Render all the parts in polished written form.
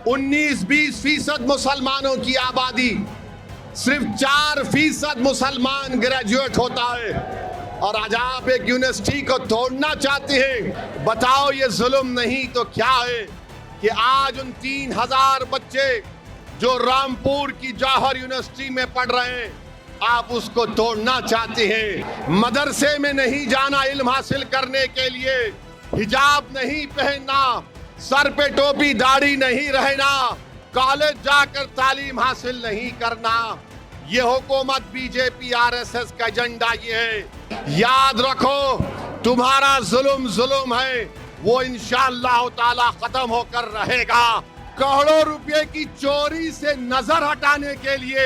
19-20% मुसलमानों की आबादी, सिर्फ 4% मुसलमान ग्रेजुएट होता है और आज आप एक यूनिवर्सिटी को तोड़ना चाहते हैं। बताओ ये जुल्म नहीं तो क्या है कि आज उन 3000 बच्चे जो रामपुर की जौहर यूनिवर्सिटी में पढ़ रहे हैं, आप उसको तोड़ना चाहते हैं। मदरसे में नहीं जाना इल्म हासिल करने के लिए, हिजाब नहीं पहनना, सर पे टोपी दाढ़ी नहीं रहना, कॉलेज जाकर तालीम हासिल नहीं करना, ये हुकूमत बीजेपी आरएसएस का एजेंडा ये है। याद रखो, तुम्हारा जुल्म है, वो इंशाअल्लाह ताला खत्म होकर रहेगा। करोड़ों रुपए की चोरी से नजर हटाने के लिए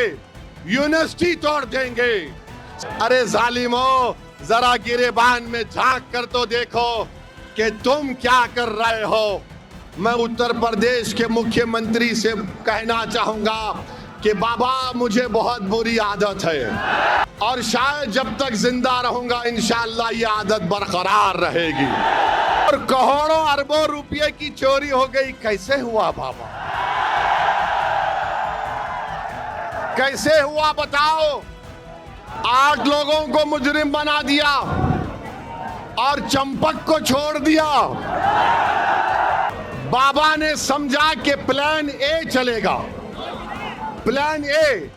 यूनिवर्सिटी तोड़ देंगे। अरे जालिमो, जरा गिरेबान में झांक कर तो देखो कि तुम क्या कर रहे हो। मैं उत्तर प्रदेश के मुख्यमंत्री से कहना चाहूंगा कि बाबा मुझे बहुत बुरी आदत है और शायद जब तक जिंदा रहूंगा इंशाअल्लाह ये आदत बरकरार रहेगी। और करोड़ों अरबों रुपए की चोरी हो गई, कैसे हुआ बाबा, कैसे हुआ बताओ। 8 लोगों को मुजरिम बना दिया और चंपक को छोड़ दिया। बाबा ने समझा कि प्लान ए चलेगा। प्लान ए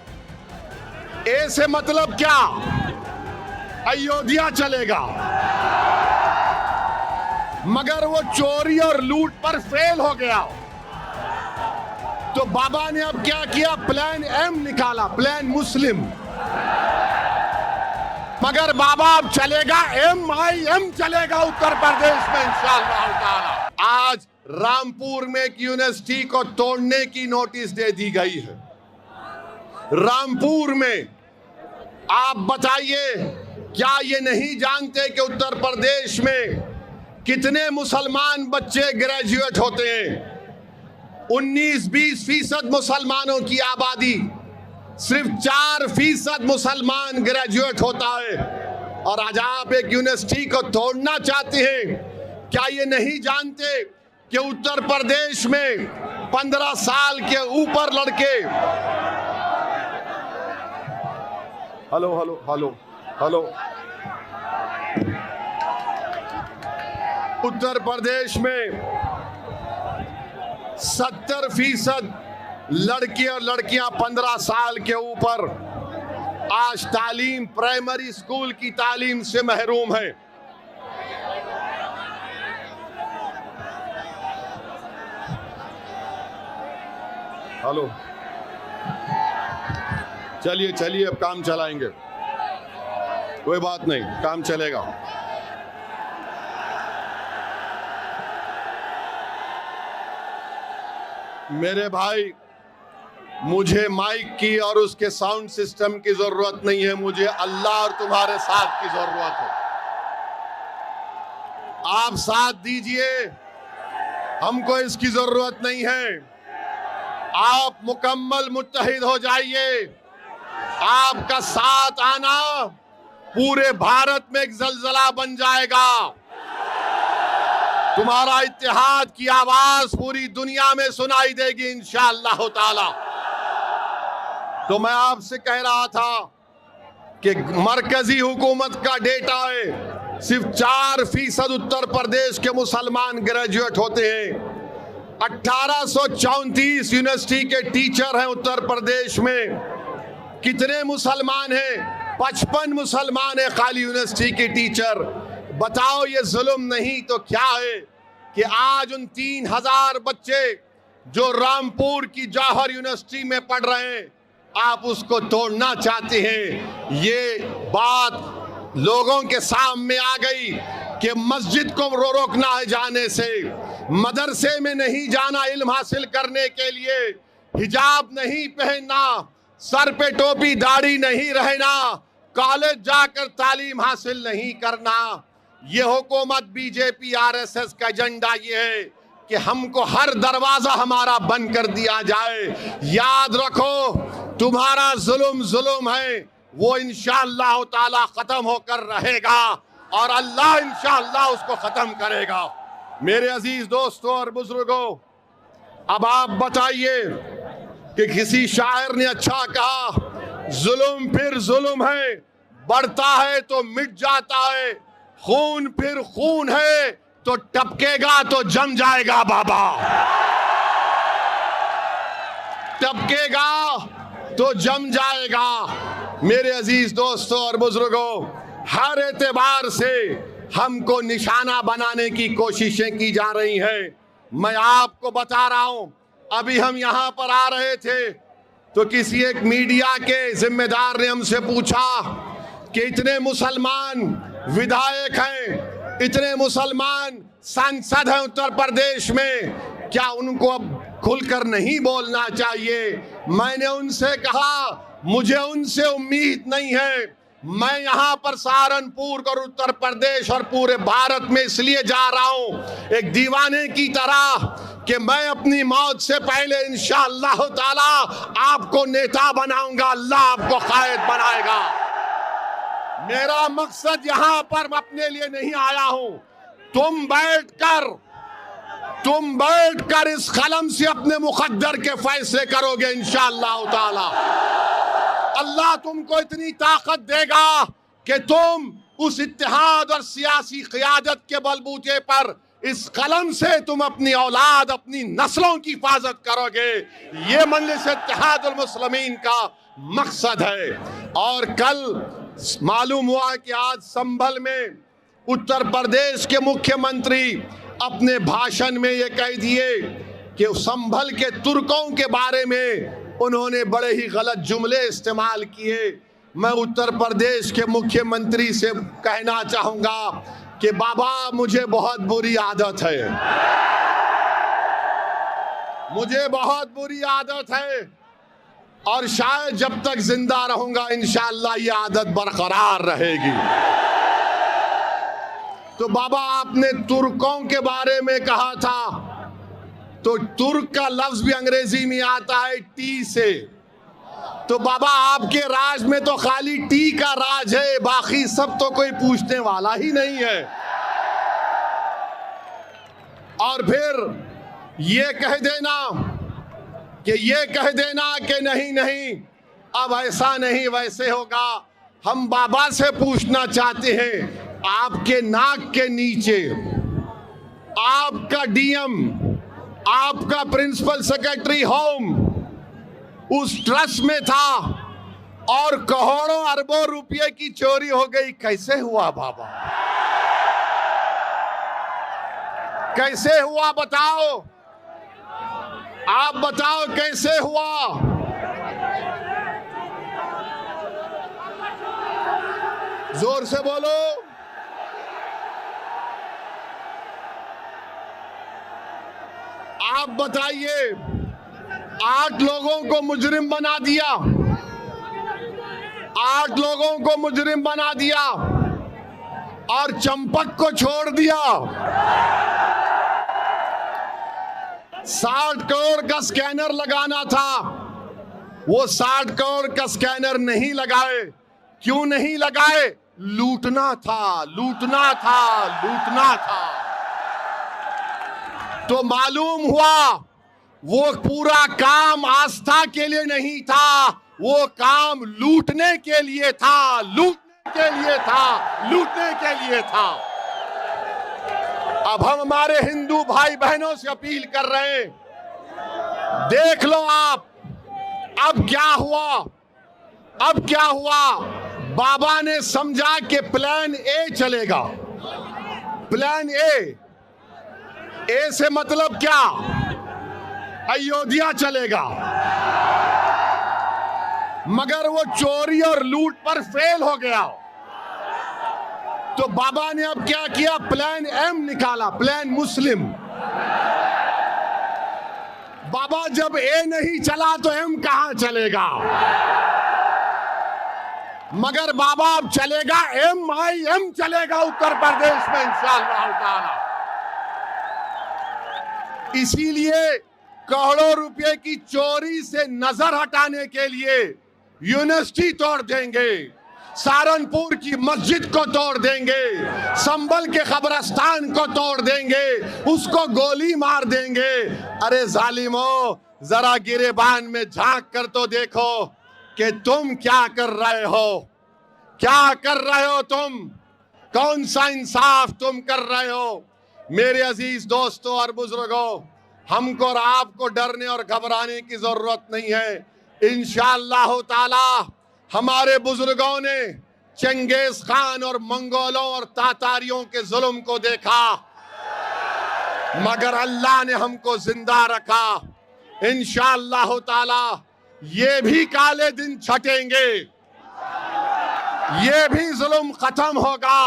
से मतलब क्या, अयोध्या चलेगा। मगर वो चोरी और लूट पर फेल हो गया, तो बाबा ने अब क्या किया, प्लान एम निकाला, प्लान मुस्लिम। मगर बाबा अब चलेगा MIM चलेगा उत्तर प्रदेश में इंशाअल्लाह ताला। आज रामपुर में एक यूनिवर्सिटी को तोड़ने की नोटिस दे दी गई है। रामपुर में आप बताइए, क्या ये नहीं जानते कि उत्तर प्रदेश में कितने मुसलमान बच्चे ग्रेजुएट होते हैं। 19-20% मुसलमानों की आबादी, सिर्फ 4% मुसलमान ग्रेजुएट होता है और आज आप एक यूनिवर्सिटी को तोड़ना चाहते हैं। क्या ये नहीं जानते कि उत्तर प्रदेश में 15 साल के ऊपर लड़के, hello hello hello hello, Uttar Pradesh में 70% लड़के और लड़कियां 15 साल के ऊपर आज तालीम, प्राइमरी स्कूल की तालीम से महरूम है। हेलो, चलिए चलिए, अब काम चलाएंगे, कोई बात नहीं, काम चलेगा। मेरे भाई, मुझे माइक की और उसके साउंड सिस्टम की जरूरत नहीं है, मुझे अल्लाह और तुम्हारे साथ की जरूरत है। आप साथ दीजिए, हमको इसकी जरूरत नहीं है। आप मुकम्मल मुत्तहिद हो जाइए। आपका साथ आना पूरे भारत में एक जलजला बन जाएगा। तुम्हारा इत्तेहाद की आवाज पूरी दुनिया में सुनाई देगी इंशाअल्लाह ताला। तो मैं आपसे कह रहा था कि मरकजी हुकूमत का डेटा है, सिर्फ 4% उत्तर प्रदेश के मुसलमान ग्रेजुएट होते हैं। 1834 यूनिवर्सिटी के टीचर हैं उत्तर प्रदेश में। कितने मुसलमान हैं? 55 मुसलमान है खाली यूनिवर्सिटी के टीचर। बताओ ये जुल्म नहीं तो क्या है कि आज उन 3000 बच्चे जो रामपुर की जौहर यूनिवर्सिटी में पढ़ रहे हैं, आप उसको तोड़ना चाहते हैं। ये बात लोगों के सामने आ गई कि मस्जिद को रोकना है जाने से, मदरसे में नहीं जाना इल्म हासिल करने के लिए, हिजाब नहीं पहनना, सर पे टोपी दाढ़ी नहीं रहना, कॉलेज जाकर तालीम हासिल नहीं करना। ये हुकूमत बीजेपी आरएसएस का एजेंडा ये है कि हमको हर दरवाजा हमारा बंद कर दिया जाए। याद रखो, तुम्हारा जुल्म है, वो इंशाअल्लाह ताला खत्म होकर रहेगा और अल्लाह इंशाअल्लाह उसको खत्म करेगा। मेरे अजीज दोस्तों और बुजुर्गों, अब आप बताइए कि किसी शायर ने अच्छा कहा, जुल्म फिर जुल्म है, बढ़ता है तो मिट जाता है, खून फिर खून है, तो टपकेगा तो जम जाएगा बाबा, टपकेगा तो जम जाएगा। मेरे अजीज दोस्तों और बुजुर्गों, हर एतबार से हमको निशाना बनाने की कोशिशें की जा रही हैं। मैं आपको बता रहा हूं, अभी हम यहां पर आ रहे थे तो किसी एक मीडिया के जिम्मेदार ने हमसे पूछा कि इतने मुसलमान विधायक हैं, इतने मुसलमान सांसद हैं उत्तर प्रदेश में, क्या उनको अब खुलकर नहीं बोलना चाहिए? मैंने उनसे कहा, मुझे उनसे उम्मीद नहीं है। मैं यहाँ पर सहारनपुर और उत्तर प्रदेश और पूरे भारत में इसलिए जा रहा हूँ एक दीवाने की तरह कि मैं अपनी मौत से पहले इंशाअल्लाह ताला आपको नेता बनाऊंगा, अल्लाह आपको कायद बनाएगा। मेरा मकसद यहाँ पर अपने लिए नहीं आया हूँ। तुम बैठकर इस कलम से अपने मुकद्दर के फैसले करोगे इंशाअल्लाह ताला। अल्लाह तुमको इतनी ताकत देगा कि तुम उस इत्तेहाद और सियासी क़ियादत के बलबूते पर इस कलम से तुम अपनी औलाद, अपनी नस्लों की हिफाजत करोगे। ये मजलिस इत्तेहादुल मुस्लिमीन का मकसद है। और कल मालूम हुआ कि आज संभल में उत्तर प्रदेश के मुख्यमंत्री अपने भाषण में ये कह दिए कि संभल के तुर्कों के बारे में उन्होंने बड़े ही गलत जुमले इस्तेमाल किए। मैं उत्तर प्रदेश के मुख्यमंत्री से कहना चाहूंगा कि बाबा, मुझे बहुत बुरी आदत है, मुझे बहुत बुरी आदत है और शायद जब तक जिंदा रहूंगा इंशाअल्लाह ये आदत बरकरार रहेगी। तो बाबा, आपने तुर्कों के बारे में कहा था, तो तुर्क का लफ्ज भी अंग्रेजी में आता है टी से। तो बाबा, आपके राज में तो खाली टी का राज है, बाकी सब तो कोई पूछने वाला ही नहीं है। और फिर ये कह देना कि नहीं नहीं अब ऐसा नहीं वैसे होगा। हम बाबा से पूछना चाहते हैं, आपके नाक के नीचे आपका डीएम, आपका प्रिंसिपल सेक्रेटरी होम उस ट्रस्ट में था और करोड़ों अरबों रुपए की चोरी हो गई। कैसे हुआ बाबा, कैसे हुआ? बताओ, आप बताओ कैसे हुआ? जोर से बोलो। आप बताइए, 8 लोगों को मुजरिम बना दिया, 8 लोगों को मुजरिम बना दिया और चंपक को छोड़ दिया। 60 करोड़ का स्कैनर लगाना था, वो 60 करोड़ का स्कैनर नहीं लगाए। क्यों नहीं लगाए? लूटना था, लूटना था, लूटना था। तो मालूम हुआ वो पूरा काम आस्था के लिए नहीं था, वो काम लूटने के लिए था, लूटने के लिए था, लूटने के लिए था। अब हम हमारे हिंदू भाई बहनों से अपील कर रहे हैं, देख लो आप अब क्या हुआ। अब क्या हुआ? बाबा ने समझा कि प्लान ए चलेगा। प्लान ए से मतलब क्या? अयोध्या चलेगा। मगर वो चोरी और लूट पर फेल हो गया। तो बाबा ने अब क्या किया? प्लान एम निकाला, प्लान मुस्लिम। बाबा, जब ए नहीं चला तो एम कहां चलेगा? मगर बाबा अब चलेगा MIM चलेगा उत्तर प्रदेश में इंशाअल्लाह ताला। इसीलिए करोड़ों रुपए की चोरी से नजर हटाने के लिए यूनिवर्सिटी तोड़ देंगे, सहारनपुर की मस्जिद को तोड़ देंगे, संभल के कब्रिस्तान को तोड़ देंगे, उसको गोली मार देंगे। अरे जालिमों, जरा गिरेबान में झांक कर तो देखो कि तुम क्या कर रहे हो, क्या कर रहे हो तुम, कौन सा इंसाफ तुम कर रहे हो। मेरे अजीज दोस्तों और बुजुर्गों, हमको और आपको डरने और घबराने की जरूरत नहीं है। इंशाअल्लाह ताला हमारे बुजुर्गों ने चंगेज खान और मंगोलों और तातारियों के जुल्म को देखा, मगर अल्लाह ने हमको जिंदा रखा। इंशाअल्लाह ताला ये भी काले दिन छटेंगे, ये भी जुल्म खत्म होगा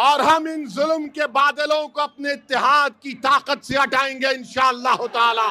और हम इन जुल्म के बादलों को अपने इत्तेहाद की ताकत से हटाएंगे इंशाअल्लाह ताला।